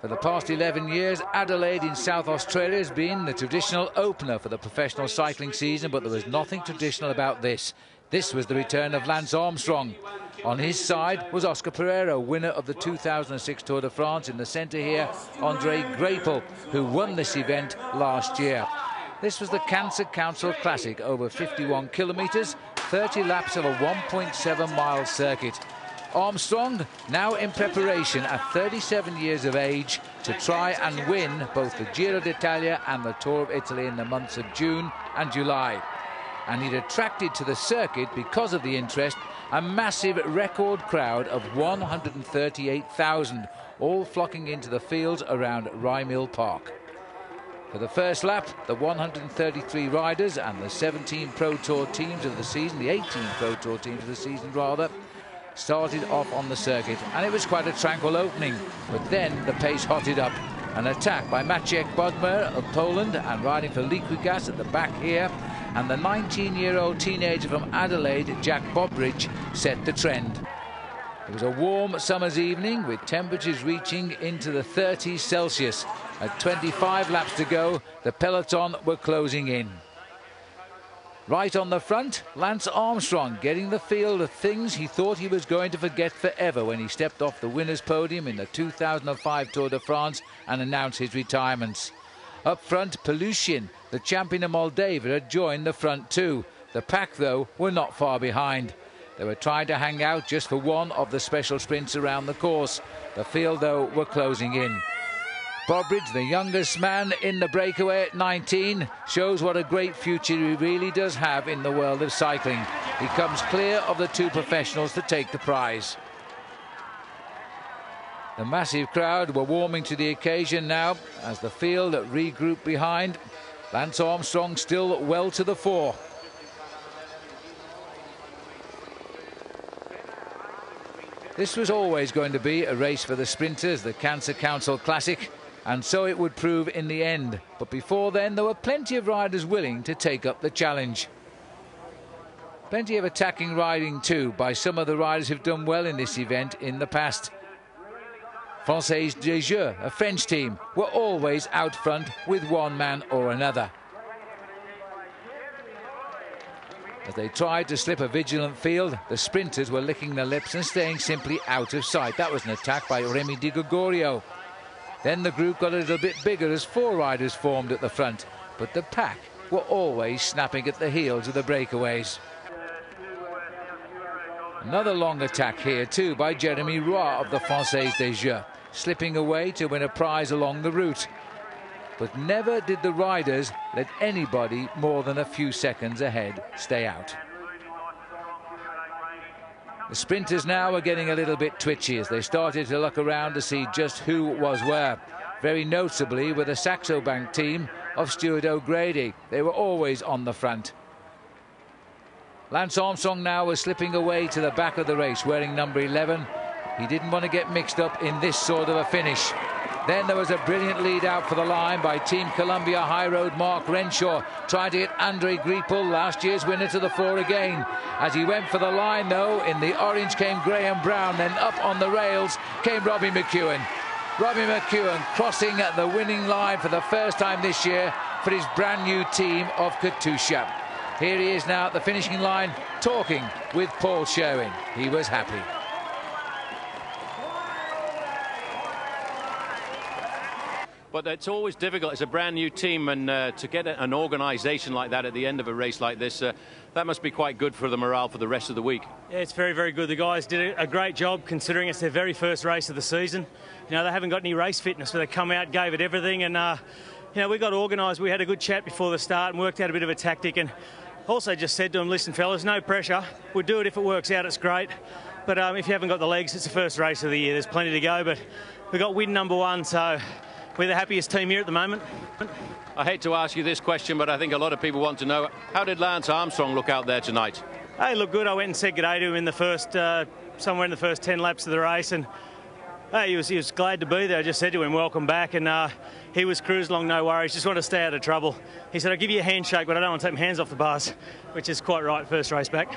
For the past 11 years, Adelaide in South Australia has been the traditional opener for the professional cycling season, but there was nothing traditional about this. This was the return of Lance Armstrong. On his side was Oscar Pereira, winner of the 2006 Tour de France. In the centre here, Andre Greipel, who won this event last year. This was the Cancer Council Classic, over 51 kilometres, 30 laps of a 1.7-mile circuit. Armstrong now in preparation at 37 years of age to try and win both the Giro d'Italia and the Tour of Italy in the months of June and July. And he'd attracted to the circuit, because of the interest, a massive record crowd of 138,000, all flocking into the fields around Rymill Park. For the first lap, the 133 riders and the 17 Pro Tour teams of the season, the 18 Pro Tour teams of the season rather, started off on the circuit, and it was quite a tranquil opening. But then the pace hotted up. An attack by Maciej Bodmer of Poland, and riding for Liquigas at the back here, and the 19-year-old teenager from Adelaide, Jack Bobridge, set the trend. It was a warm summer's evening with temperatures reaching into the 30s Celsius. At 25 laps to go, the peloton were closing in. Right on the front, Lance Armstrong, getting the feel of things he thought he was going to forget forever when he stepped off the winner's podium in the 2005 Tour de France and announced his retirements. Up front, Pelushin, the champion of Moldavia, had joined the front too. The pack, though, were not far behind. They were trying to hang out just for one of the special sprints around the course. The field, though, were closing in. Bobridge, the youngest man in the breakaway at 19, shows what a great future he really does have in the world of cycling. He comes clear of the two professionals to take the prize. The massive crowd were warming to the occasion now as the field regrouped behind. Lance Armstrong still well to the fore. This was always going to be a race for the sprinters, the Cancer Council Classic, and so it would prove in the end. But before then, there were plenty of riders willing to take up the challenge. Plenty of attacking riding too by some of the riders who've done well in this event in the past. Français des Jeux, a French team, were always out front with one man or another. As they tried to slip a vigilant field, the sprinters were licking their lips and staying simply out of sight. That was an attack by Remy Di Gregorio. Then the group got a little bit bigger as four riders formed at the front, but the pack were always snapping at the heels of the breakaways. Another long attack here too by Jeremy Roy of the Français des Jeux, slipping away to win a prize along the route. But never did the riders let anybody more than a few seconds ahead stay out. The sprinters now are getting a little bit twitchy as they started to look around to see just who was where. Very notably were the Saxo Bank team of Stuart O'Grady. They were always on the front. Lance Armstrong now was slipping away to the back of the race, wearing number 11. He didn't want to get mixed up in this sort of a finish. Then there was a brilliant lead out for the line by Team Columbia High Road Mark Renshaw, trying to get Andre Greipel, last year's winner, to the fore again. As he went for the line, though, in the orange came Graham Brown, then up on the rails came Robbie McEwen. Robbie McEwen crossing the winning line for the first time this year for his brand new team of Katusha. Here he is now at the finishing line, talking with Paul Sherwin. He was happy. But it's always difficult as a brand new team, and to get an organisation like that at the end of a race like this, that must be quite good for the morale for the rest of the week. Yeah, it's very, very good. The guys did a great job considering it's their very first race of the season. You know, they haven't got any race fitness, but they come out, gave it everything, and you know, we got organised. We had a good chat before the start and worked out a bit of a tactic, and also just said to them, listen, fellas, no pressure. We'll do it if it works out. It's great. But if you haven't got the legs, it's the first race of the year. There's plenty to go, but we got win number one, so we're the happiest team here at the moment. I hate to ask you this question, but I think a lot of people want to know, how did Lance Armstrong look out there tonight? Hey, look good. I went and said good day to him in the first, somewhere in the first 10 laps of the race, and hey, he was glad to be there. I just said to him, welcome back, and he was cruising along, no worries, just want to stay out of trouble. He said, I'll give you a handshake, but I don't want to take my hands off the bars, which is quite right, first race back.